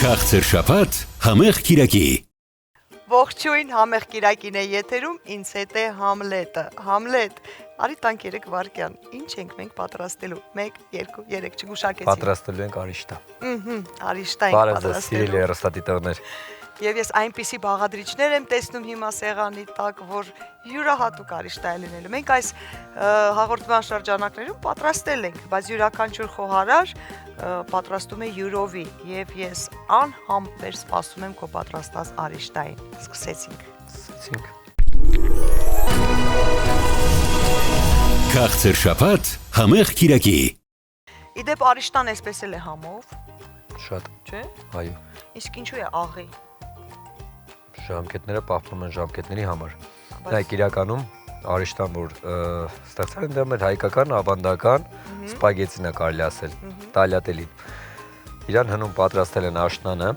Քաղցր շաբաթ համեղ կիրակի։ Ողջույն, համեղ կիրակին է եթերում, ինձ հետ է Համլետը։ Համլետ, արի տանք 3 վայրկյան։ Ինչ ենք մենք պատրաստելու։ 1, 2, 3 չգուշակեցի։ Պատրաստելու ենք արիշտա։ Արիշտա ենք պատրաստելու։ Բարև սիրելի հեռուստադիտողներ։ Եվ ես այնպիսի բաղադրիչներ եմ տեսնում հիմա սեղանի տակ, որ յուրահատուկ արիշտա է լինելու։ Մենք այս հաղորդման շրջանակներում պատրաստել ենք, բայց յուրաքանչյուր խոհարար պատրաստում է յուրովի, եւ ես անհամբեր սպասում եմ քո պատրաստած արիշտային։ Սկսեցինք։ Քաղցր շաբաթ համեղ կիրակի։ Իդեպ արիշտան էսպես էլ է համով։ Շատ։ Չէ՞։ Այո։ Իսկ ինչու է աղի։ Ժամկետները պահպանում են ժամկետների համար։ Նայեք, իրականում արիշտան, որ ստեղծել են, դա մեր հայկական ավանդական սպագետին է կարելի ասել, տալյատելին։ Իրան հնում պատրաստել են աշնանը,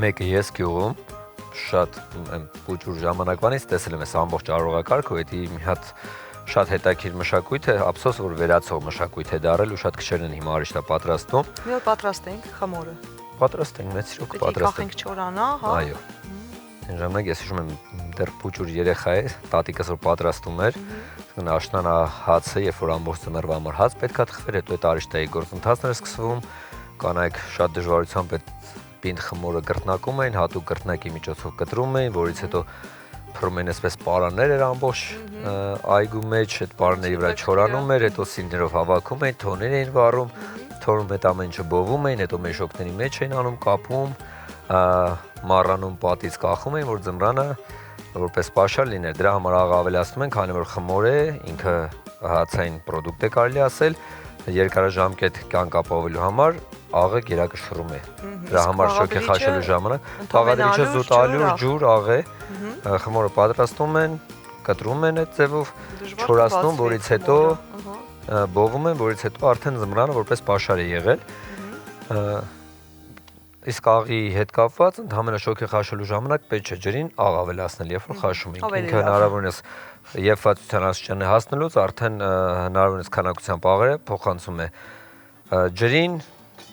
մեկը ես գյուղում, շատ փոքր ժամանակվանից տեսել եմ այս ամբողջ արողակարգը, դա մի հատ շատ հետաքրքիր մշակույթ է, ափսոս որ վերացող մշակույթ է դարել ու շատ քչերն են հիմա արիշտա պատրաստում։ Մի օր պատրաստենք խմորը։ Պատրաստենք, մեծ շոկ պատրաստենք։ Կախենք չորանա, հա։ Այո։ Այն ժամանակ ես հիշում եմ դեռ փոքր երեխա է, տատիկս որ պատրաստում էր, աշնան հացը, երբ որ ամբողջ ծմերվա համար հաց պետքա թխվեր, հետո այդ արիշտայի գործընթացն էր սկսվում, կանայք շատ դժվարությամբ այդ պինդ խմորը կրտնակում էին, հատուկ կրտնակի միջոցով կտրում էին, որից հետո փռում են այսպես պարաններ էր ամբողջ այգու մեջ, այդ պարանների վրա չորանում էր, հետո սիններով հավաքում էին, թոներ էին վառում, թորում այդ ամեն ինչը բովում էին, հետո մեշոկների մեջ էին անում, կապում, մառանում պատից կախում էին, որ ձմռանը որպես պաշար լիներ։ Դրա համար աղը ավելացնում են, քանի որ խմոր է, ինքը հացային պրոդուկտ է կարելի ասել, երկարաժամկետ կյանք ապահովելու համար աղը գերակը շռում է։ Դրա համար շոկ է խաշելու ժամանակ բաղադրիչը զուտ ալյուր, ջուր, աղ է, խմորը պատրաստում են, կտրում են այդ ձևով, չորացնում, որից հետո բովում են, որից հետո արդեն ձմռանը որպես պաշար է եղել։ Իսկ աղի հետ կապված ընդհանրապես շոկի խաշելու ժամանակ պետք չէ ջրին աղ ավելացնել, երբ որ խաշում ենք։ Ինքը հնարավորինս եփվածության աստիճանը հասնելուց արդեն հնարավորինս քանակությամբ աղերը փոխանցում է ջրին,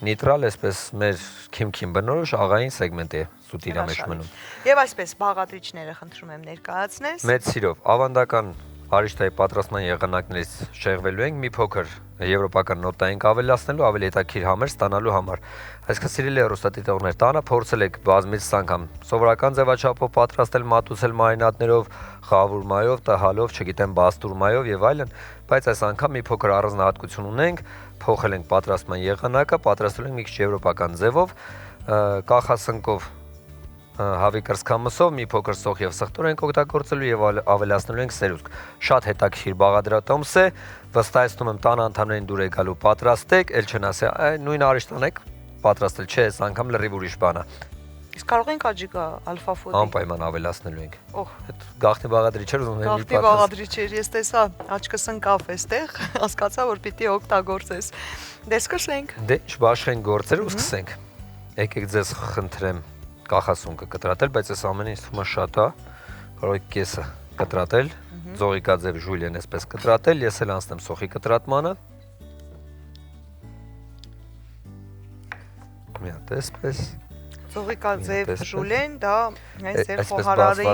նեյտրալ, այսպես մեր քիմքին բնորոշ աղային սեգմենտ է սուտ իր մեջ մնում։ Եվ այսպես բաղադրիչները խնդրում եմ ներկայացնես։ Մեծ սիրով ավանդական արիշտայի պատրաստման եղանակներից շեղվելու ենք մի փոքր եվրոպական նոտային ավելացնելու, ավելի հետաքրքիր համեր ստանալու համար։ Այսինքն սիրելի հեռուստադիտողներ, տանը փորձել եք բազմից անգամ սովորական ձևաչափով պատրաստել, մատուցել մարինադներով, խաղաղ մայով, տհալով, չգիտեմ, բաստուր մայով եւ այլն, բայց այս անգամ մի փոքր առանձնահատկություն ունենք, փոխել ենք պատրաստման եղանակը, պատրաստել ենք մի քիչ եվրոպական ձևով, կախասնկով հավի կրծքամսով մի փոքր սոխ եւ սխտոր ենք օգտագործելու եւ ավելացնելու ենք սերուցք։ Շատ հետաքրքիր բաղադրատոմս է, վստահեցնում եմ տան անդամներին դուր եկալու պատրաստեք, ել չեն ասի, նույն արիշտան եք պատրաստել, չէ, այս անգամ լրիվ ուրիշ բան է։ Իսկ կարող ենք աջիկա ալֆա ֆոդի անպայման ավելացնելու ենք։ Այդ գաղտնի բաղադրիչեր ուզում եմ գաղտնի բաղադրիչեր, ես տեսա, աչքս ընկավ էստեղ, հասկացա, որ պիտի օգտագործես։ Դե սկսենք։ Դե չբաշխենք գործերը ու սկսենք։ Եկեք ձեզ խնդրեմ կախասունկը կտրատել, բայց այս ամենը ինձ թվում է շատ է, կարող եք կեսը կտրատել, ձողիկաձև ժուլիեն այսպես կտրատել, ես էլ անցնեմ սոխի կտրատմանը։ Մի հատ այսպես։ Ձողիկաձև ժուլիեն, դա այս ձեր խոհարարի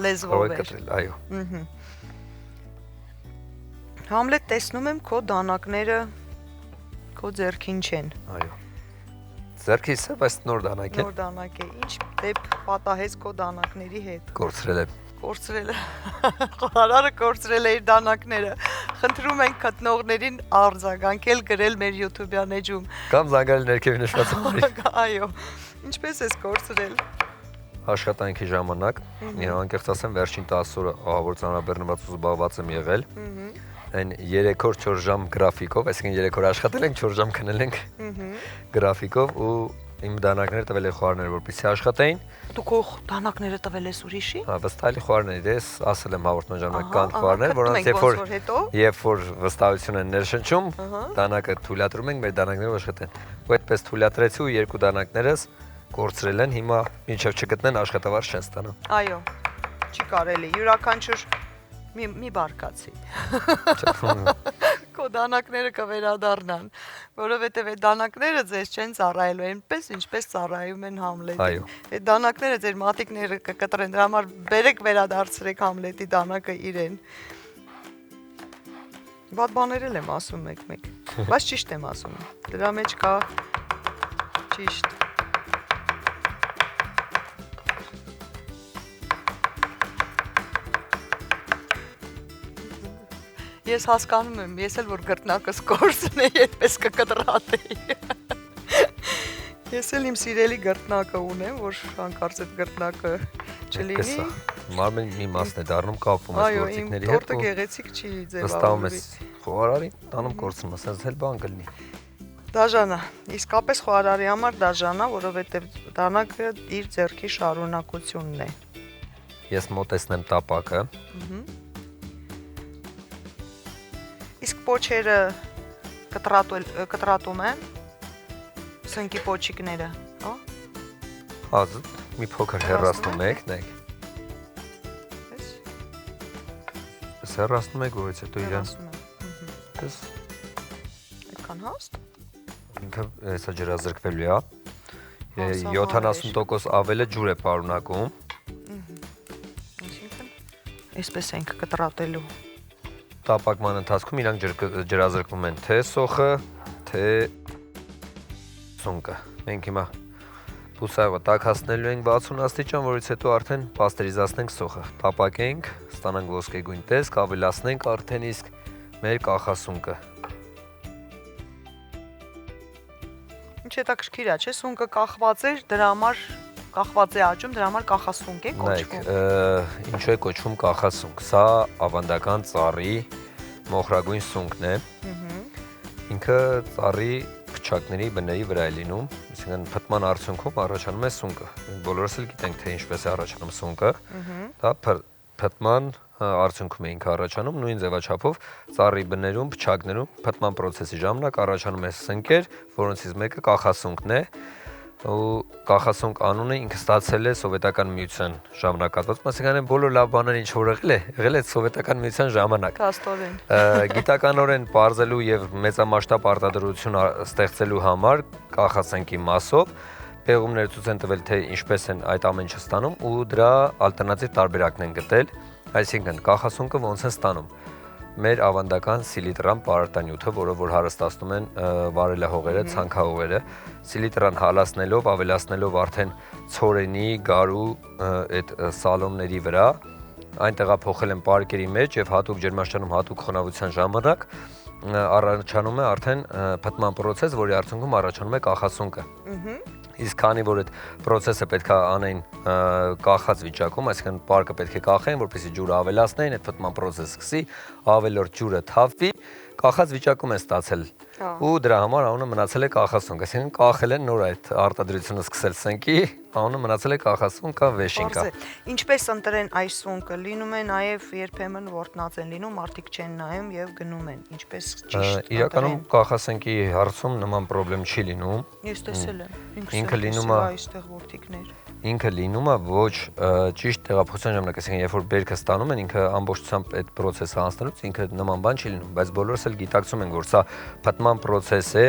լեզվով է։ Այո։ Համլետ, տեսնում եմ քո դանակները քո ձեռքին չեն։ Այո։ Ձեռքիս է, բայց նոր դանակ է։ Նոր դանակ է։ Ինչ դեպ պատահեց քո դանակների հետ։ Կորցրել եմ։ Կորցրել է։ Խոհարարը կորցրել է իր դանակները։ Խնդրում ենք գտնողներին արձագանքել, գրել մեր YouTube-յան էջում։ Կամ զանգել ներքևի նշված համարի։ Այո։ Ինչպես ես կորցրել։ Աշխատանքի ժամանակ, անկեղծ ասեմ, վերջին 10 օրը ահավոր ծանրաբեռնված ու զբաղված եմ եղել։ Այն 3-4 ժամ գրաֆիկով, այսինքն 3 օր աշխատել ենք, 4 ժամ քնել ենք գրաֆիկով ու իմ դանակները տվել են խոհարները, որպեսզի աշխատեին։ Դու քո դանակները տվել ես ուրիշի։ Հա, վստահելի խոհարներ ես, ասել եմ հաղորդման ժամանակ կան խոհարներ, որոնց երբ որ վստահություն են ներշնչում, դանակը թույլատրում ենք մեր դանակներով աշխատեն։ Ու այդպես թույլատրեցի ու երկու դանակներս կորցրել են, հիմա մինչև չգտնեն աշխատավարձ չեն ստանա։ Այո, չի կարելի, յուրաքանչյուր մի բարկացի։ Քո դանակները կվերադառնան, որովհետև այդ դանակները ձեզ չեն ծառայելու, այնպես ինչպես ծառայում են Համլետին։ Այդ դանակները ձեր մատիկները կկտրեն, դրա համար բերեք վերադարձրեք Համլետի դանակը իրեն։ Բադ բաներ եմ ասում մեկ-մեկ, բայց ճիշտ եմ ասում, դրա մեջ կա ճիշտ։ Ես հասկանում եմ, ես էլ որ գրտնակս կորսն է, այդպես կկտրատեի։ Ես էլ իմ սիրելի գրտնակը ունեմ, որ հանկարծ այդ գրտնակը չլինի։ Մարմնի մի մասն է դառնում կապվում ես գործիքների հետ։ Այո, իմ տորտը գեղեցիկ չի ձևավորվի։ Վստահում ես խոհարարին, տանում կորցնում, ասես էլ բան կլինի։ Դաժանա, իսկապես խոհարարի համար դաժանա, որովհետև դանակը իր ձեռքի շարունակությունն է։ Ես մոտեցնեմ տապակը։ Իսկ պոչերը կտրատում են, սնկի պոչիկները, հա? Հազդ, մի փոքր հեռացնում եք, նայք։ Ես հեռացնում եք, որից հետո իրան։ Ես Այդքան հաստ։ ինքը հեսա ջրազրկվելու է, 70% ավելը ջուր է պարունակում։ Այսինքն, այսպես ենք կտրատելու։ Տապակման ընթացքում իրանք ջրազրկվում են թե սոխը, թե սունկը։ Մենք հիմա բուսայողը տաքացնելու ենք 60 աստիճան, որից հետո արդեն պաստերիզացնենք սոխը։ Տապակենք, ստանանք ոսկեգույն տեսք, ավելացնենք արդեն իսկ մեր կախասունկը։ Ինչ հետաքրքիր է, չէ՞, սունկը կախված էր, դրա համար կախված է աճում, դրա համար կախասունկ է կոչվում։ Նայեք, ինչու է կոչվում կախասունկ։ Սա ավանդական ծառի մոխրագույն սունկն է։ Ինքը ծառի փչակների բների վրա է լինում, այսինքն փտման արդյունքում առաջանում է սունկը։ Բոլորս էլ գիտենք, թե ինչպես է առաջանում սունկը։ Դա փտման արդյունքում է ինքը առաջանում, նույն ձևաչափով ծառի բներում, փչակներում փտման process-ի ժամանակ առաջանում է սնկեր, որոնցից մեկը կախասունկն է։ Ու կախասունկ անունը ինքը ստացել է սովետական միության ժամանակահատվածում, այսինքն բոլոր լավ բաները ինչ որ եղել է սովետական միության ժամանակ։ Փաստորեն։ Գիտականորեն բարձելու եւ մեծամասշտաբ արտադրություն ստեղծելու համար կախասունկի մասով պեղումները ցույց են տվել, թե ինչպես են այդ ամեն ինչը ստանում ու դրա ալտերնատիվ տարբերակն են գտել, այսինքն կախասունկը ոնց են ստանում։ Մեր ավանդական սիլիտրան պարարտանյութը, որը որ հարստացնում են վարելահողերը, ցանքահողերը, սիլիտրան հալացնելով, ավելացնելով արդեն ցորենի, գարու այդ սալոնների վրա, այն տեղափոխել են պարկերի մեջ եւ հատուկ ջերմաշրջանում հատուկ խոնավության ժամանակ առաջանում է արդեն փտման process, որի արդյունքում առաջանում է կախասունկը։ Իսկ քանի որ այդ process-ը պետք է անեն կախած վիճակում, այսինքն պարկը պետք է կախեն, որպեսզի ջուրը ավելացնեն, այդ փտման process սկսի, ավելորդ ջուրը թափվի, կախած վիճակում է ստացել։ Ու դրա համար անունը մնացել է կախասունկ, այսինքն կախել են նոր այդ արտադրությունը սկսել սնկի, անունը մնացել է կախասունկ կամ վեշինկա։ Ինչպես ընտրեն այս սունկը, լինում է նաև երբեմն որտնած են լինում, մարդիկ չեն նայում եւ գնում են, ինչպես ճիշտ։ Իրականում կախասունկի հարցում նման խնդրեմ չի լինում։ Ես տեսել եմ, ինքը լինում է այստեղ որտիկներ։ Ինքը լինում է ոչ ճիշտ տեղափոխության ժամանակ, այսինքն երբ որ բերքը ստանում են, ինքը ամբողջությամբ այդ process-ը անցնելուց ինքը նման բան չի լինում, բայց բոլորս էլ գիտակցում ենք, որ սա փտման process է,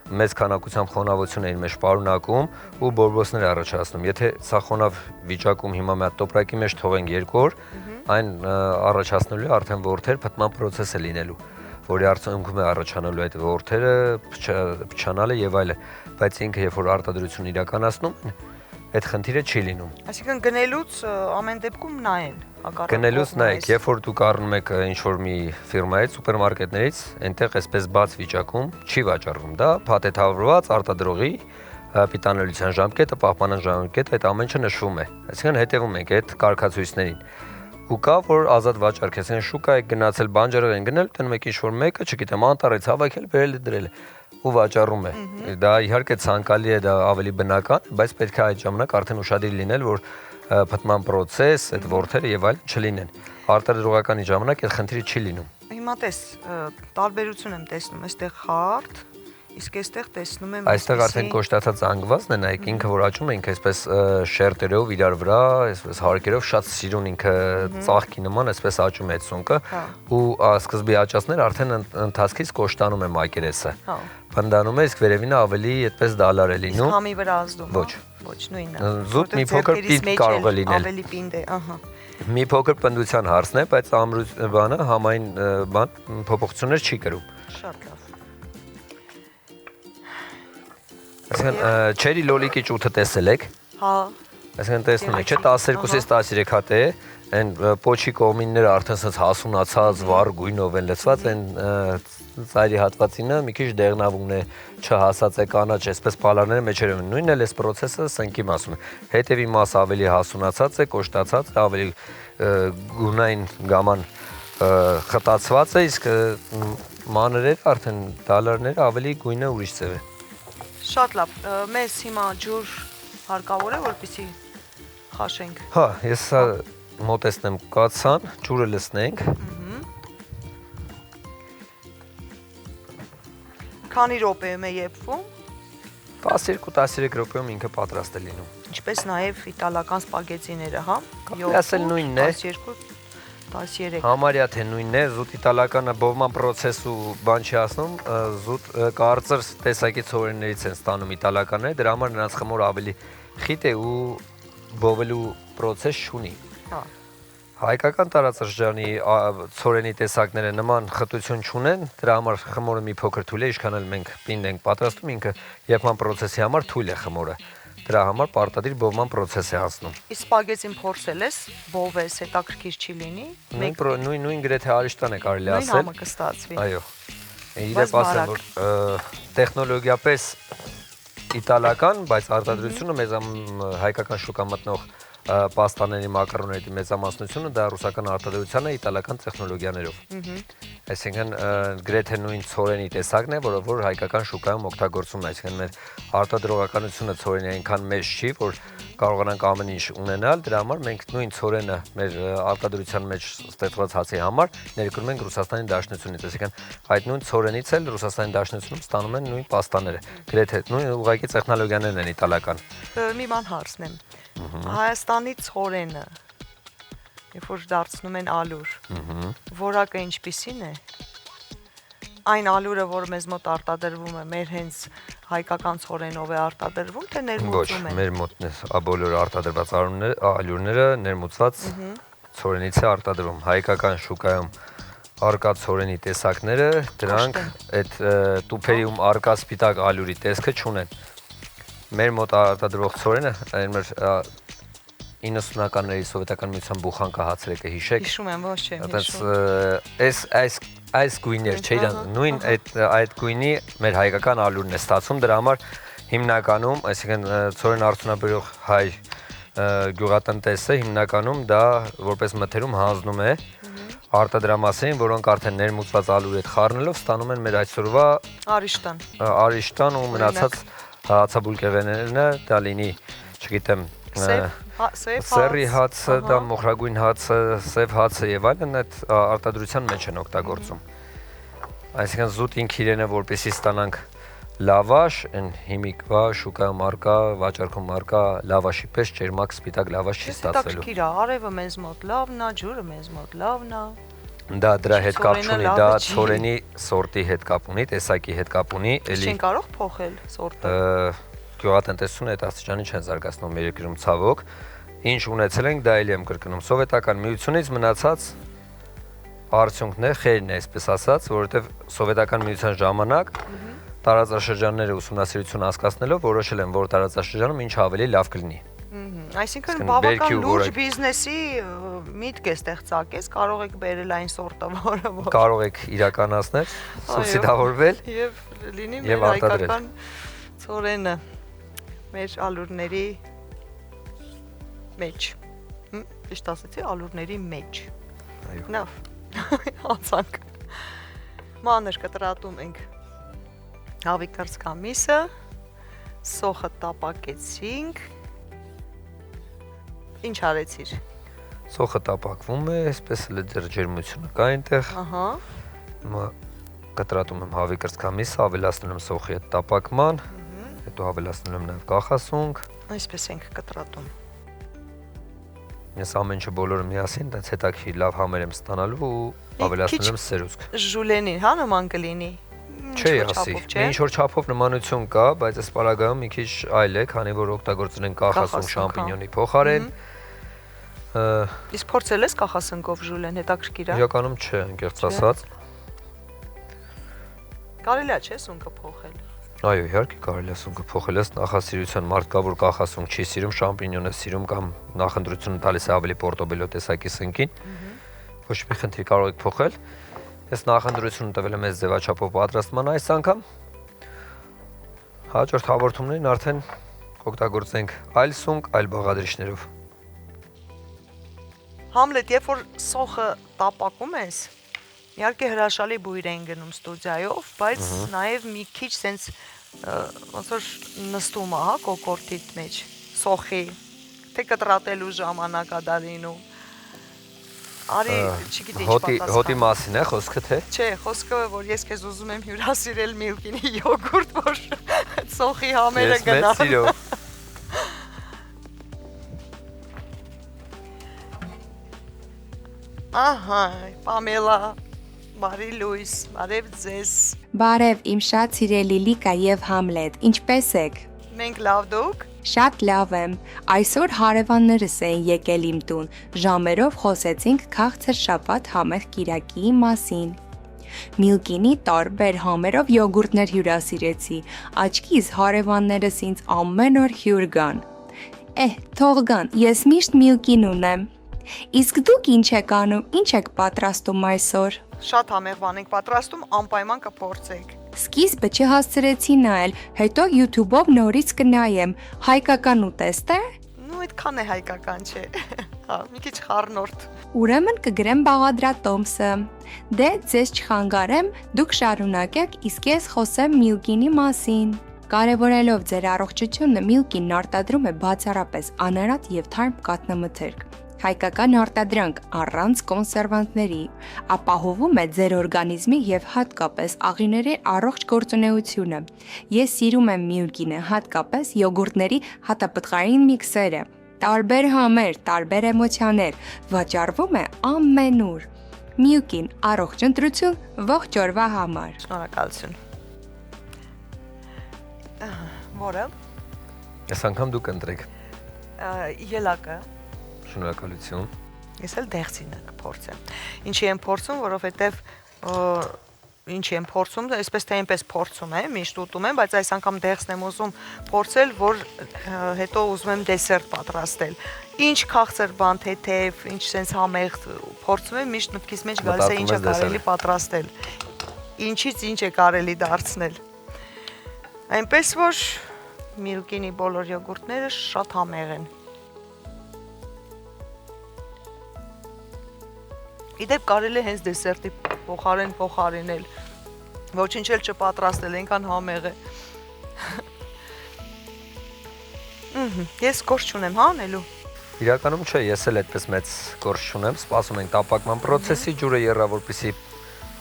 մեծ քանակությամբ խոնավություն է իր մեջ պարունակում ու բորբոցներ առաջացնում։ Եթե սա խոնավ վիճակում հիմա մի հատ տոպրակի մեջ թողենք 2 օր, այն առաջացնելու է արդեն ворթեր փտման process-ը լինելու, որի արդյունքում է առաջանալու այդ ворթերը, փչանալը եւ այլն, բայց ինքը երբ որ արտադրություն իրականացնում են, այդ խնդիրը չի լինում։ Այսինքն գնելուց ամեն դեպքում նայեն, հակառակ։ Գնելուց նայեք, երբ որ դուք առնում եք ինչ-որ մի ֆիրմայից, սուպերմարկետներից, այնտեղ այսպես բաց վիճակում չի վաճառվում։ Դա փաթեթավորված արտադրողի պիտանելիության ժամկետը, պահպանան ժամկետը, այդ ամեն ինչը նշվում է։ Այսինքն հետևում եք այդ կարգացույցներին։ Ու կա որ ազատ վաճառք, այսինքն շուկա եք գնացել, բանջարեղեն են գնել, տնում եք ինչ-որ մեկը, չգիտեմ, անտառից հավաքել, բերել դրել ու վաճառում է։ Դա իհարկե ցանկալի է, դա ավելի բնական, բայց պետք է այդ ժամանակ արդեն ուշադիր լինել, որ փտման process, այդ ворթերը եւ այլն չլինեն։ Արտադրողականի ժամանակ այդ խնդիրը չի լինում։ Հիմա տես, տարբերություն եմ տեսնում, այստեղ հարթ Իսկ այստեղ տեսնում եմ Այստեղ արդեն կոշտացած զանգվածն է, նայեք ինքը որ աճում է ինքը այսպես շերտերով իրար վրա, այսպես հարկերով շատ սիրուն ինքը ծաղկի նման այսպես աճում է այդ սունկը ու սկզբի աճածներ արդեն ընթացքից կոշտանում է մակերեսը։ Բնդանում է, իսկ վերևինը ավելի այդպես դալար է լինում։ Իսկ համի վրա ազդում։ Ոչ, նույնը։ Զուտ մի փոքր պինդ կարող է լինել։ Ավելի պինդ է, ահա։ Մի փոքր պնդության հարցն է, բայց ամրությունը համային փոփոխություններ չի կրում։ Շատ լավ։ Այսինքն չերի լոլիկի ճութը տեսել եք։ Հա։ Այսինքն տեսնում եք, չէ 12-ից 13 հատ է, այն պոչի կողմինները արդեն sense հասունացած, վառ գույնով են լցված, այն ծայրի հատվածինը մի քիչ դեղնավուն է, չհասած է կանաչ, այսպես պալարները մեջերում են։ Նույնն էլ էս process-ը սնկի մասում է։ Հետևի մասը ավելի հասունացած է, կոշտացած, ավելի գունային գաման խտացված է, իսկ մանրերը արդեն դալարները ավելի գույնը ուրիշ ձև է։ Շատ լավ։ Մեզ հիմա ջուր հարկավոր է, որպեսզի խաշենք։ Հա, ես սա մոտեցնեմ կացան, ջուրը լցնենք։ Քանի րոպեում է եփվում։ 12-13 րոպեում ինքը պատրաստ է լինում։ Ինչպես նաև իտալական սպագետիները, հա։ Ասել նույնն է։ 12-13։ Համարյա թե նույնն է, զուտ իտալականը բովման process ու բան չի ասնում, զուտ կարծր տեսակի ցորեններից են ստանում իտալականները, դրա համար նրանց խմորը ավելի խիտ է ու բովելու process չունի։ Հա։ Հայկական տարածաշրջանի ցորենի տեսակները նման խտություն չունեն, դրա համար խմորը մի փոքր թույլ է, ինչքան էլ մենք պինդ ենք պատրաստում, ինքը եփման process-ի համար թույլ է խմորը։ Դրա համար պարտադիր բովման process է անցնում։ Իսկ սպագետին փորձել ես, բովես, հետաքրքիր չի լինի։ Նույն գրեթե արիշտան է կարելի ասել։ Նույն համը կստացվի։ Այո։ Իրենք ասեմ, որ տեխնոլոգիապես իտալական, բայց արտադրությունը մեզ հայկական շուկա մտնող պաստաների, մակարոնների մեծամասնությունը դա ռուսական արտադրության է իտալական տեխնոլոգիաներով։ Այսինքն գրեթե նույն ցորենի տեսակն է, որը որ հայկական շուկայում օգտագործվում է, այսինքն մեր արտադրողականությունը ցորենի այնքան մեծ չի, որ կարողանանք ամեն ինչ ունենալ, դրա համար մենք նույն ցորենը մեր արտադրության մեջ ստեղծված հացի համար ներկրում ենք Ռուսաստանի Դաշնությունից, այսինքն այդ նույն ցորենից էլ Ռուսաստանի Դաշնությունում ստանում են նույն պաստաները, գրեթե նույն ուղղակի տեխնոլոգիաներն են իտալական։ Մի բան հարցնեմ։ Հայաստանի ցորենը, երբ որ դարձնում են ալուր, որակը ինչպիսին է։ Այն ալուրը, որ մեզ մոտ արտադրվում է, մեր հենց հայկական ցորենով է արտադրվում, թե ներմուծում են։ Ոչ, մեր մոտ բոլոր արտադրված ալյուրները ներմուծված ցորենից է արտադրվում։ Հայկական շուկայում արկա ցորենի տեսակները, դրանք այդ տուփերիում արկա սպիտակ ալյուրի տեսքը չունեն։ Մեր մոտ արտադրող ցորենը, այն մեր 90-ականների սովետական միության բուխանկահացերը կհիշեք։ Հիշում եմ, ոչ չեմ հիշում։ Այս գույներ չէ, նույն այդ գույնի մեր հայկական ալյուրն է ստացում, դրա համար հիմնականում, այսինքն ցորեն արդյունաբերող հայ գյուղատնտեսը հիմնականում դա որպես մթերում հանձնում է արտադրամասերին, որոնք արդեն ներմուծված ալյուրի հետ խառնելով ստանում են մեր այսօրվա արիշտան ու մնացած հացաբուլկեղենը, դա լինի, չգիտեմ, սերի հացը, դա մոխրագույն հացը, սև հացը եւ այլն այդ արտադրության մեջ են օգտագործում։ Այսինքն զուտ ինք իրենը որպեսզի ստանանք լավաշ, այն հիմիկվա շուկայում արկա, վաճառքում արկա լավաշի պես ջերմակ սպիտակ լավաշ չի ստացվելու։ Հետաքրքիր է, արևը մեզ մոտ լավն է, ջուրը մեզ մոտ լավն է։ Դա դրա հետ կապ չունի, դա ցորենի սորտի հետ կապ ունի, տեսակի հետ կապ ունի, էլի։ Չեն կարող փոխել սորտը։ Գյուղատնտեսությունը այդ աստիճանի չեն զարգացնում մեր երկրում ցավոք։ Ինչ ունեցել ենք, դա էլի եմ կրկնում, սովետական միությունից մնացած արդյունքն է, խերն է, այսպես ասած, որովհետև սովետական միության ժամանակ տարածաշրջանները ուսումնասիրություն հասկացնելով որոշել են, որ տարածաշրջանում ինչ ավելի լավ կլինի։ Այսինքն բավական լուրջ բիզնեսի միտք է ստեղծակես, կարող եք բերել այն սորտը, որը կարող եք իրականացնել, սուբսիդավորվել եւ լինի մեր հայկական ցորենը մեր ալյուրների մեջ։ Ճիշտ ասեցի, ալյուրների մեջ։ Այո։ Լավ։ Անցանք։ Մանր կտրատում ենք հավիկարց կամիսը, սոխը տապակեցինք։ Ինչ արեցիր։ Սոխը տապակվում է, այսպես էլ դեռ ջերմությունը կա այնտեղ։ Ահա։ կտրատում եմ հավի կրծքամիսը, ավելացնում եմ սոխի հետ տապակման, հետո ավելացնում եմ նաև կախասունկ։ Այսպես ենք կտրատում։ Ես ամեն ինչը բոլորը միասին, դից հետաքրքիր լավ համեր եմ ստանալու ու ավելացնում եմ սերուցք։ Ժուլենին, հա, նման կլինի։ Չէ, ասի։ Ինչ որ չափով նմանություն կա, բայց այս պարագայում մի քիչ այլ է, քանի որ օգտագործել են կախասունկ շամպինյոնի փոխարեն։ Իսկ փորձել ես կախասնկով ժուլեն, հետաքրքիր է։ Իրականում չէ, անկեղծ ասած։ Կարելի է, չէ, սունկը փոխել։ Այո, իհարկե կարելի է սունկը փոխել, ըստ նախասիրության մարդ կա, որ կախասունկ չի սիրում, շամպինյոն է սիրում կամ նախընտրությունը տալիս է ավելի պորտոբելո տեսակի սնկին։ Ոչ մի խնդիր կարող եք փոխել։ Ես նախընտրությունը տվել եմ այս ձևաչափով պատրաստման այս անգամ։ Հաջորդ հաղորդումներին արդեն կօգտագործենք այլ սունկ, այլ բաղադրիչներով։ Համլետ, երբ որ սոխը տապակում ես, իհարկե հրաշալի բույր են գնում ստուդիայով, բայց նաև մի քիչ սենց ոնց որ նստում է, հա, կոկորտիդ մեջ, սոխի, թե կտրատելու ժամանակադարին ու արի, չգիտի ինչ պատասխան։ Հոտի մասին է խոսքը, թե։ Չէ, խոսքը որ ես քեզ ուզում եմ հյուրասիրել Milky-ի յոգուրտ, որ սոխի համերը գնան։ Ես մեծ սիրով։ Ահա, Պամելա, բարի լույս, բարև ձեզ։ Բարև իմ շատ սիրելի Լիկա եւ Համլետ, ինչպե՞ս եք։ Մենք լավ դուք։ Շատ լավ եմ։ Այսօր հարևաններս էին եկել իմ տուն։ Ժամերով խոսեցինք քաղցր շաբաթ համեղ կիրակի մասին։ Milky-ի տարբեր համերով յոգուրտներ հյուրասիրեցի։ Աչքիս հարևաններս ինձ ամեն օր հյուր գան։ Թող գան, ես միշտ Milky-ն ունեմ։ Իսկ դուք ինչ եք անում, ինչ եք պատրաստում այսօր։ Շատ համեղ բան ենք պատրաստում, անպայման կփորձեք։ Սկիզբը չհասցրեցի նայել, հետո YouTube-ով նորից կնայեմ, հայկական ուտեստ է։ Ну, այդքան է հայկական չէ։ Հա, մի քիչ խառնորդ։ Ուրեմն կգրեմ բաղադրատոմսը։ Դե ձեզ չխանգարեմ, դուք շարունակեք, իսկ ես խոսեմ Milky-ի մասին։ Կարևորելով ձեր առողջությունը, Milky-ն արտադրում է բացառապես անարատ եւ թարմ կաթնամթերք։ Հայկական արտադրանք առանց կոնսերվանտների, ապահովում է ձեր օրգանիզմի եւ հատկապես աղիների առողջ գործունեությունը։ Ես սիրում եմ Milky-ն, հատկապես յոգուրտների հատապտղային միքսերը։ Տարբեր համեր, տարբեր էմոցիաներ, վաճառվում է ամենուր։ Milky-ն առողջ ընտրություն ողջ օրվա համար։ Շնորհակալություն։ Որը Այս անգամ դուք ընտրեք։ ելակը Շնորհակալություն։ Ես էլ դեղցինը կփորձեմ։ Ինչի եմ փորձում, որովհետև ինչի եմ փորձում, այսպես թե այնպես փորձում եմ, միշտ ուտում եմ, բայց այս անգամ դեղցն եմ ուզում փորձել, որ հետո ուզում եմ դեսերտ պատրաստել։ Ինչ քաղցր բան, թեթև, ինչ sense համեղ փորձում եմ, միշտ մտքիս մեջ գալիս է ինչ է կարելի պատրաստել։ Ինչից ինչ է կարելի դարձնել։ Այնպես որ Milky-ի բոլոր յոգուրտները շատ համեղ են։ Իդեպ կարելի է հենց դեսերտի փոխարինել։ Ոչինչ էլ չպատրաստել, այնքան համեղ է։ Ես գործ չունեմ, հա, անելու։ Իրականում չէ, ես էլ այդպես մեծ գործ չունեմ, սպասում ենք տապակման process-ի, ջուրը եռա, որպեսզի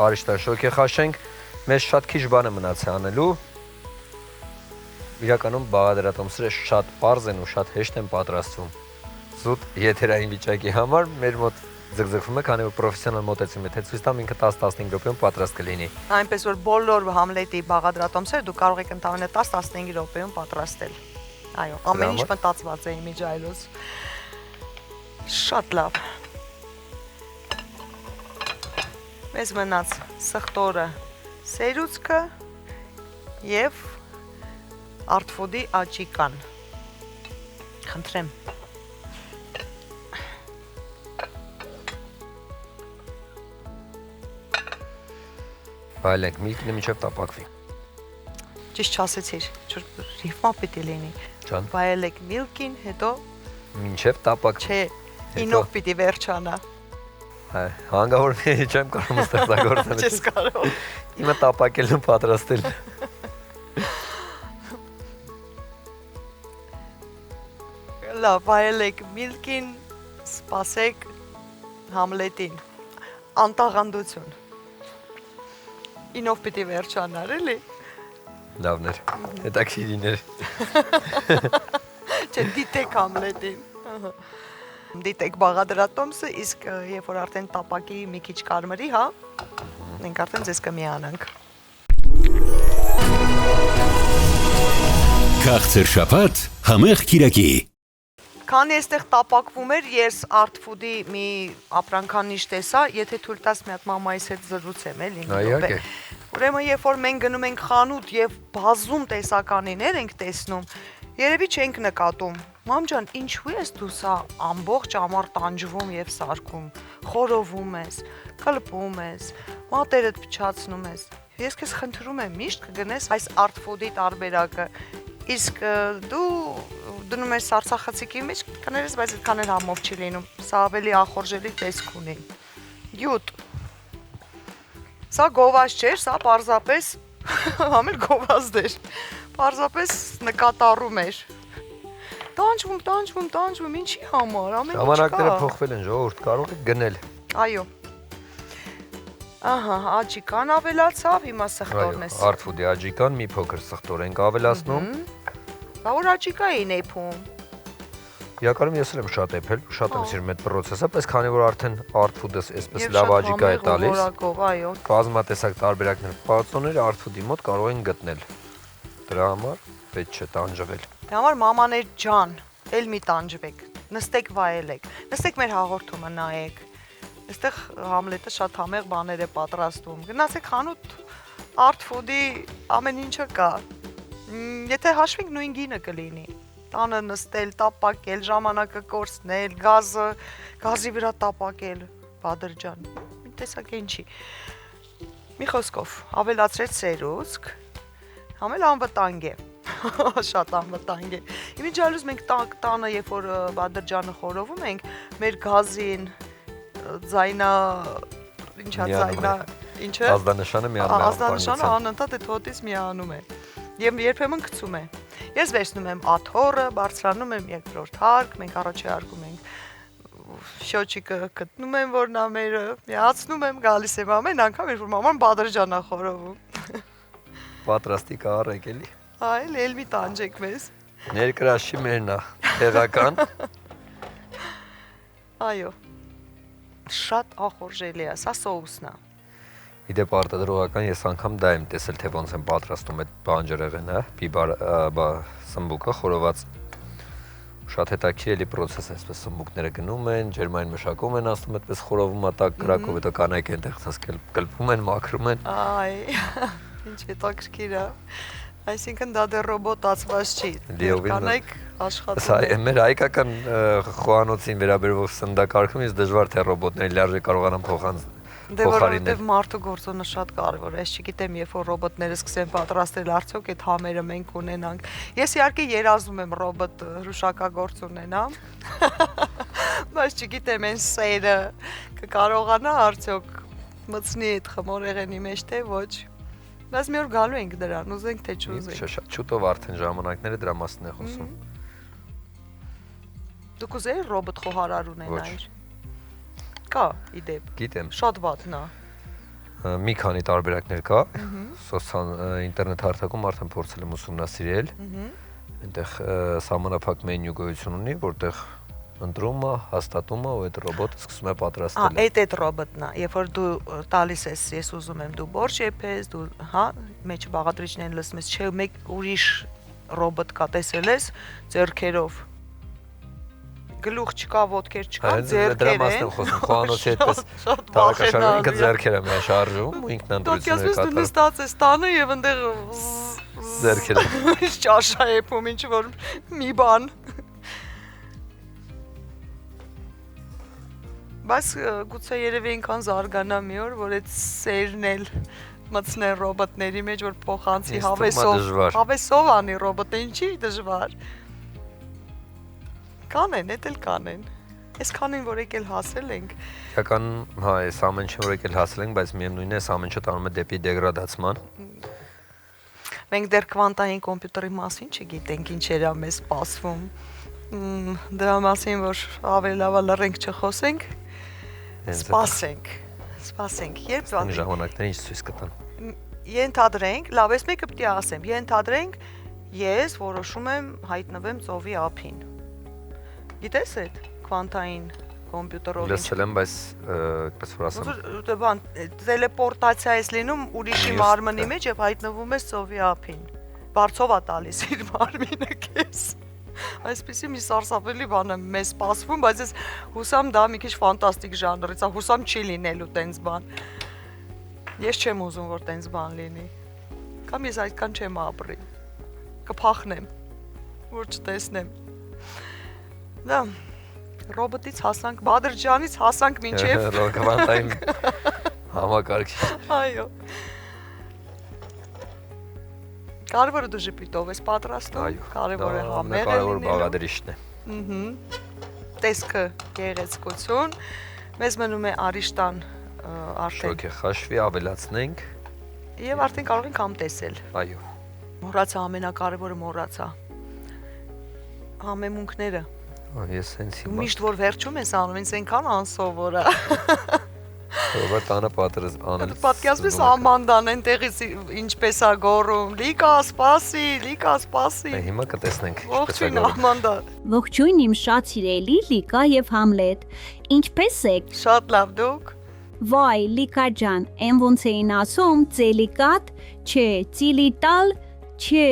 արիշտը շոկե խաշենք, մեզ շատ քիչ բան է մնացել անելու։ Իրականում բաղադրատոմսերը շատ պարզ են ու շատ հեշտ են պատրաստվում։ Զուտ եթերային վիճակի համար մեր մոտ ձգձգվում է, քանի որ պրոֆեսիոնալ մոտեցում է, թե ցույց տամ ինքը 10-15 րոպեում պատրաստ կլինի։ Այնպես որ բոլոր Համլետի բաղադրատոմսերը դուք կարող եք ընդամենը 10-15 րոպեում պատրաստել։ Այո, ամեն ինչ մտածված է իմիջայլոց։ Շատ լավ։ Մեզ մնաց սխտորը, սերուցքը եւ Artfood-ի աճիկան։ Խնդրեմ։ Վայելենք Milky-ը մինչև տապակվի։ Ճիշտ չասեցիր, ռիֆմա պիտի լինի։ Ջան։ Վայելեք Milky-ին, հետո Մինչև տապակվի։ չէ, ինով պիտի վերջանա։ Հանգավոր չեմ կարող ստեղծագործել։ Չես կարող։ Իմը տապակելն ու պատրաստել։ Լավ, վայելեք Milky-ին, սպասեք Համլետին։ Անտաղանդություն։ ինով պիտի վերջանար, էլի։ Լավներ, հետաքրքիրներ։ Չէ, դիտեք Համլետին։ Դիտեք Բաղադրատոմսը, իսկ երբ որ արդեն տապակի մի քիչ կարմրի, հա, մենք արդեն ձեզ կմիանանք։ Քաղցր շաբաթ, համեղ կիրակի։ Քանի այստեղ տապակվում էր, ես Art Food-ի մի ապրանքանիշ տեսա, եթե թույլ տաս մի հատ մամայիս հետ զրուցեմ, էլի։ Իհարկե։ Ուրեմն երբ որ մենք գնում ենք խանութ եւ բազում տեսականիներ ենք տեսնում, երևի չենք նկատում։ Մամ ջան, ինչու ես դու սա ամբողջ ամառ տանջվում եւ սարքում, խորովում ես, կլպում ես, մատերդ փչացնում ես։ Ես քեզ խնդրում եմ միշտ կգնես այս Art Food-ի տարբերակը։ Իսկ դու դնում ես սարսախցիկի մեջ, կներես, բայց այդքան էլ համով չի լինում։ Սա ավելի ախորժելի տեսք ունի։ Յուտ։ Սա գովազ չէր, սա պարզապես համել գովազդ էր։ Պարզապես նկատառում էր։ Տանջվում, ինչի համար, ամեն ինչ կա։ Ժամանակները փոխվել են, ժողովուրդ, կարող եք գնել։ Այո։ Ահա, աջիկան ավելացավ, հիմա սխտորն ես։ Art Food-ի աջիկան մի փոքր սխտոր ենք ավելացնում։ Բա որ աջիկա էին էփում։ Իրականում ես էլ եմ շատ էփել, շատ եմ սիրում այդ process-ը, բայց քանի որ արդեն Art Food-ը այսպես լավ աջիկա է տալիս, այո։ բազմատեսակ տարբերակներ պարծոներ Art Food-ի մոտ կարող են գտնել։ Դրա համար պետք չէ տանջվել։ Դրա համար մամաներ ջան, էլ մի տանջվեք, նստեք վայելեք, նստեք մեր հաղորդումը նայեք։ Այստեղ Համլետը շատ համեղ բաներ է պատրաստում։ Գնացեք խանութ, Art Food-ի ամեն ինչը կա։ Եթե հաշվենք նույն գինը կլինի։ Տանը նստել, տապակել, ժամանակը կորցնել, գազի վրա տապակել, Բադր ջան, մի տեսակ ինչի։ Մի խոսքով, ավելացրեց սերուցք, համել անվտանգ է, շատ անվտանգ է։ Իմիջիալուց մենք տանը, երբ որ Բադր ջանը խորովում ենք, մեր գազին, ձայնա, ինչա ձայնա, ինչը։ Ազդանշանը միանում է Ազդանշանը անընդհատ այդ հոտից միանում է։ Եվ երբեմն գցում է։ Ես վերցնում եմ աթոռը, բարձրանում եմ երկրորդ հարկ, մենք առաջի հարկում ենք շոչիկը գտնում եմ, որ նամերը, միացնում եմ, գալիս եմ ամեն անգամ, երբ որ մաման Բադր ջանա խորովում։ Պատրաստի կարեք էլի։ Այլ էլ մի տանջեք մեզ։ Ներկրաշի մերն է, տեղական։ Այո։ Շատ ախորժելի է, սա սոուսն է։ Իդեպ արտադրողական ես անգամ դա եմ տեսել, թե ոնց են պատրաստում այդ բանջարեղենը, սմբուկը խորոված։ Շատ հետաքրքիր process է, այսպես սմբուկները գնում են, ջերմային մշակում են, ասում այդպես խորովում ատակ կրակով, հետո կանայք այնտեղ կլպում են, մաքրում են։ Այ, ինչ հետաքրքիր է։ Այսինքն դա դեռ ռոբոտացված չի։ Կանայք աշխատում են։ Սա մեր հայկական խոհանոցին վերաբերող սննդակարգում ինձ դժվար թե ռոբոտների լիարժեք կարողանան փոխանցել։ Դե որովհետև մարդու գործոնը շատ կարևոր է, ես չգիտեմ, երբ որ ռոբոտները սկսեն պատրաստել, արդյոք այդ համերը մենք ունենանք։ Ես իհարկե երազում եմ ռոբոտ հրուշակագործ ունենամ, բայց չգիտեմ, այն սերը կկարողանա արդյոք մտցնի այդ խմորեղենի մեջ, թե ոչ։ Բայց մի օր գալու ենք դրան, ուզենք թե չուզենք։ Շատ շուտով արդեն ժամանակները դրա մասին է խոսում։ Դուք ուզեի ռոբոտ խոհարար ունենայր։ Կա, իդեպ։ Գիտեմ։ Շատ վատն է։ Մի քանի տարբերակներ կա։ Ինտերնետ հարթակում արդեն փորձել եմ ուսումնասիրել։ Այնտեղ սահմանափակ մենյու գոյություն ունի, որտեղ ընտրում է, հաստատում է ու այդ ռոբոտը սկսում է պատրաստել։ Այդ ռոբոտն է, երբ որ դու տալիս ես, ես ուզում եմ դու բորշ եփես, դու, հա, մեջ բաղադրիչներն լսում ես, չէ, մեկ ուրիշ ռոբոտ կա, տեսել ես, ձեռքերով։ Գլուխ չկա, ոտքեր չկա, ձեռքեր դրա են։ մասն եմ խոսում, խոհանոցի այդպես տարածաշրջանում ինքը ձեռքեր է միայն շարժում ու ինքն ընտրություն է կատարում։ Դու նստած ես տանը եւ այնտեղ ձեռքերը ճաշա եփում, ինչ որ մի բան։ Բայց գուցե երևի ինքան զարգանա մի օր, որ այդ սերն էլ մտցնեն ռոբոտների մեջ, որ փոխանցի հավեսով անի ռոբոտը, ինչի դժվար։ Կանեն, էդ էլ կանեն։ Այս քանին, որ եկել հասել ենք։ Իրական, հա, այս ամեն ինչը որ եկել հասել ենք, բայց միևնույն է, այս ամեն ինչը տանում է դեպի դեգրադացման։ Մենք դեռ կվանտային կոմպյուտերի մասին չգիտենք, ինչեր է մեզ սպասվում։ Դրա մասին, որ ավելի լավ լռենք չխոսենք, սպասենք, երբ ժամանակները ինչ ցույց կտան։ Ենթադրենք, լավ, ես մեկը պիտի ասեմ, ենթադրենք, ես որոշում եմ հայտնվեմ ծովի ափին։ Գիտես այդ քվանտային կոմպյուտերով Լսել եմ, բայց այդպես որ ասեմ։ Բան, տելեպորտացիա ես լինում ուրիշի մարմնի մեջ եւ հայտնվում ես ծովի ափին։ Բարձով է տալիս իր մարմինը քեզ։ Այսպեսի մի սարսափելի բան է մեզ սպասվում, բայց ես հուսամ դա մի քիչ ֆանտաստիկ ժանրից է, հուսամ չի լինելու տենց բան։ Ես չեմ ուզում, որ տենց բան լինի։ Կամ ես այդքան չեմ ապրի։ Կփախնեմ, որ չտեսնեմ։ Դա ռոբոտից հասանք, Բադրջանից հասանք մինչև Քվանտային համակարգիչ։ Այո։ Կարևորը դու ժպիտով ես պատրաստում, կարևորը համեղ է Կարևոր լինելու։ բաղադրիչն է։ Տեսքը գեղեցկություն, մեզ մնում է արիշտան արդեն Շոկե խաշվի ավելացնենք։ եւ արդեն կարող ենք համ տեսել։ Այո։ Մոռացա ամենակարևորը մոռացա։ Համեմունքները։ Ես հենց հիմա Միշտ որ վերջում ես անում, ինձ այնքան անսովոր է։ Ո՞վ տանը պատրաստ անել։ Պատկերացնես Ամանդան այնտեղից ինչպես է գոռում. Լիկա, սպասի։ Հիմա կտեսնենք Ողջույն Ամանդա։ Ողջույն իմ շատ սիրելի Լիկա եւ Համլետ։ Ինչպե՞ս եք։ Շատ լավ դուք։ Վայ, Լիկա ջան, այն ոնց էին ասում, ծելիկատ, չէ, ծիլիտալ, չէ,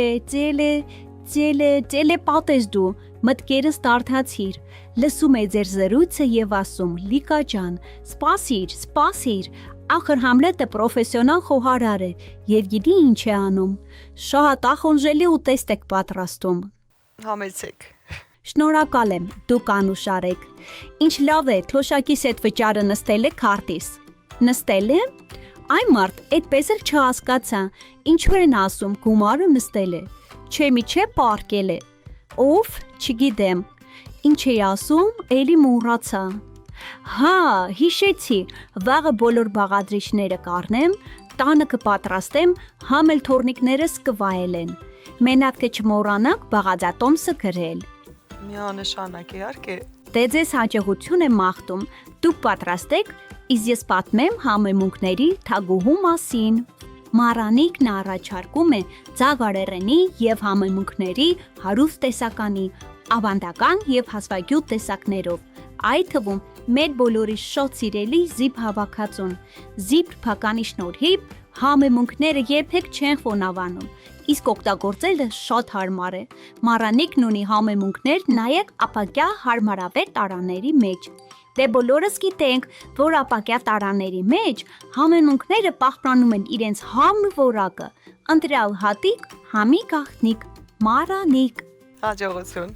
ծելեպատես դու, մտքերս տարթացիր։ Լսում է ձեր զրույցը եւ ասում. Լիկա ջան, սպասիր, ախր Համլետը պրոֆեսիոնալ խոհարար է եւ գիտի ինչ է անում։ Շատ ախոնժելի ուտեստ եք պատրաստում։ Համեցեք։ Շնորհակալ եմ, դուք անուշարեք։ Ինչ լավ է, թոշակիս այդ վճարը նստել է քարտիս։ Նստել է։ Այ մարդ, այդպես էլ չհասկացա։ Ինչու են ասում գումարը նստել է։ Չէ, միչե պարկել է։ Ով, չգիտեմ։ Ինչ էի ասում, էլի մոռացա։ Հա, հիշեցի, վաղը բոլոր բաղադրիչները կառնեմ, տանը կպատրաստեմ, համ էլ թորնիկներս կվայելեն։ Մենակ չմոռանաք բաղաձատոմսը գրել։ Միանշանակ իհարկե։ Դե ձեզ հաջողություն եմ մաղթում, դուք պատրաստեք, իսկ ես պատմեմ համեմունքների թագուհու մասին։ Մարանիկն առաջարկում է ձագարեղենի եւ համեմունքների հարուստ տեսականի, ավանդական եւ հազվագյուտ տեսակներով, այդ թվում մեր բոլորի շատ սիրելի զիպ հավաքածուն։ Զիպ փականի շնորհիվ համեմունքները երբեք չեն խոնավանում, իսկ օգտագործելը շատ հարմար է։ Մարանիկն ունի համեմունքներ նայեք ապակյա հարմարավետ տարաների մեջ։ Դե բոլորս գիտենք, որ ապակյա տարաների մեջ համեմունքները պահպանում են իրենց համը որակը, ընտրյալ հատիկ, համի գաղտնիք, մարանիկ։ Հաջողություն։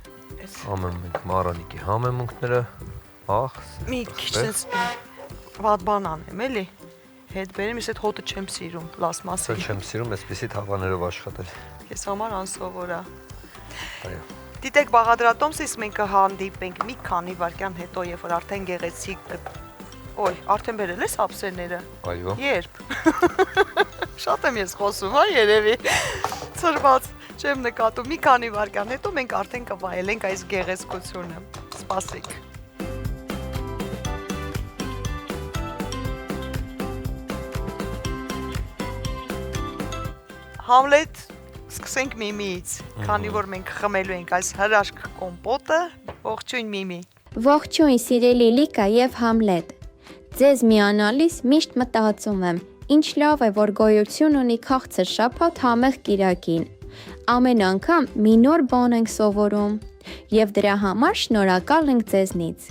Մարանիկի համեմունքները Մի քիչ sense վատ բան անեմ, էլի։ Հետ բերեմ, ես այդ հոտը չեմ սիրում, պլաստմասի։ Չեմ սիրում այսպիսի թաղաներով աշխատել։ Ես համար անսովոր է։ Այո։ Դիտեք բաղադրատոմսից մենք կհանդիպենք մի քանի վայրկյան հետո, երբ որ արդեն գեղեցիկ Ոյ, արդեն բերել ես ափսեները։ Այո։ Երբ։ Շատ եմ ես խոսում, հա, երևի։ Ծրված չեմ նկատում։ Մի քանի վայրկյան հետո մենք արդեն կվայելենք այս գեղեցկությունը։ Սպասեք։ Համլետ, սկսենք Միմիից, քանի որ մենք խմելու ենք այս հրաշք կոմպոտը, ողջույն Միմի։ Ողջույն սիրելի Լիկա եւ Համլետ։ Ձեզ միանալիս միշտ մտածում եմ, ինչ լավ է, որ գոյություն ունի քաղցր շաբաթ համեղ կիրակին։ Ամեն անգամ մի նոր բան ենք սովորում եւ դրա համար շնորհակալ ենք ձեզնից։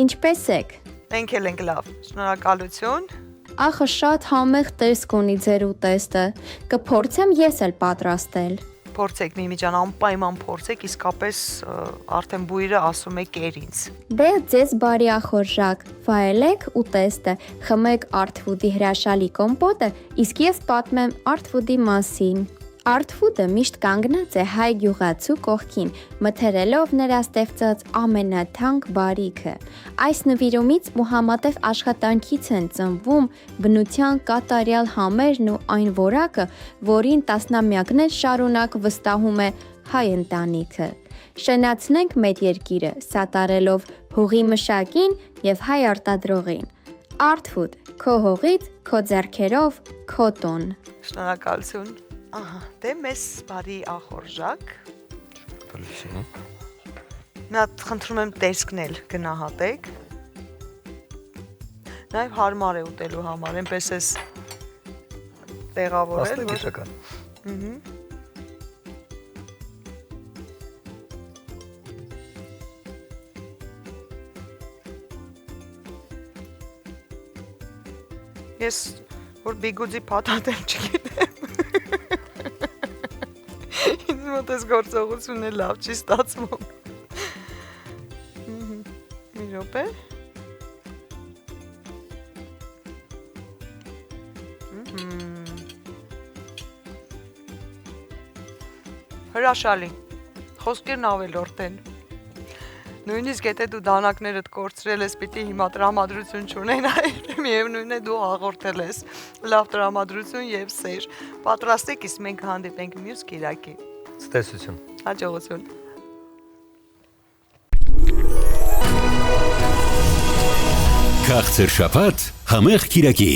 Ինչպե՞ս եք։ Մենք էլ ենք լավ։ Շնորհակալություն։ Ախը շատ համեղ տեսք ունի ձեր ուտեստը, կփորձեմ ես էլ պատրաստել։ Փորձեք Միմի ջան, անպայման փորձեք, իսկապես արդեն բույրը ասում է կեր ինձ։ Դե ձեզ բարի ախորժակ, վայելեք ուտեստը, խմեք Artfood-ի հրաշալի կոմպոտը, իսկ ես պատմեմ Artfood-ի մասին։ Artfood-ը միշտ կանգնած է հայ գյուղացու կողքին, մթերելով նրա ստեղծած ամենաթանկ բարիքը։ Այս նվիրումից ու համատեղ աշխատանքից են ծնվում բնության կատարյալ համերն ու այն որակը, որին տասնամյակներ շարունակ վստահում է հայ ընտանիքը։ Շնացնենք մեր երկիրը, սատարելով հողի մշակին եւ հայ արտադրողին։ Artfood, քո հողից, քո ձեռքերով, քո տոն։ Շնորհակալություն։ Ահա, դե մեզ բարի ախորժակ։ Նա խնդրում եմ տեսքնել գնահատեք։ Նաև հարմար է ուտելու համար, այնպես էս տեղավորել, որ Ես որ բիգուձի փաթաթել չգիտեմ։ Ինձ մոտ էս գործողությունը լավ չի ստացվում։ Մի րոպե։ Հրաշալի։ Խոսքերն ավելորդ են։ Նույնիսկ եթե դու դանակներդ կորցրել ես, պիտի հիմա տրամադրություն չունենայիր, միևնույն է դու հաղորդել ես լավ տրամադրություն եւ սեր։ Պատրաստեք, իսկ մենք հանդիպենք մյուս կիրակի։ Ցտեսություն։ Հաջողություն։ Քաղցր շաբաթ համեղ կիրակի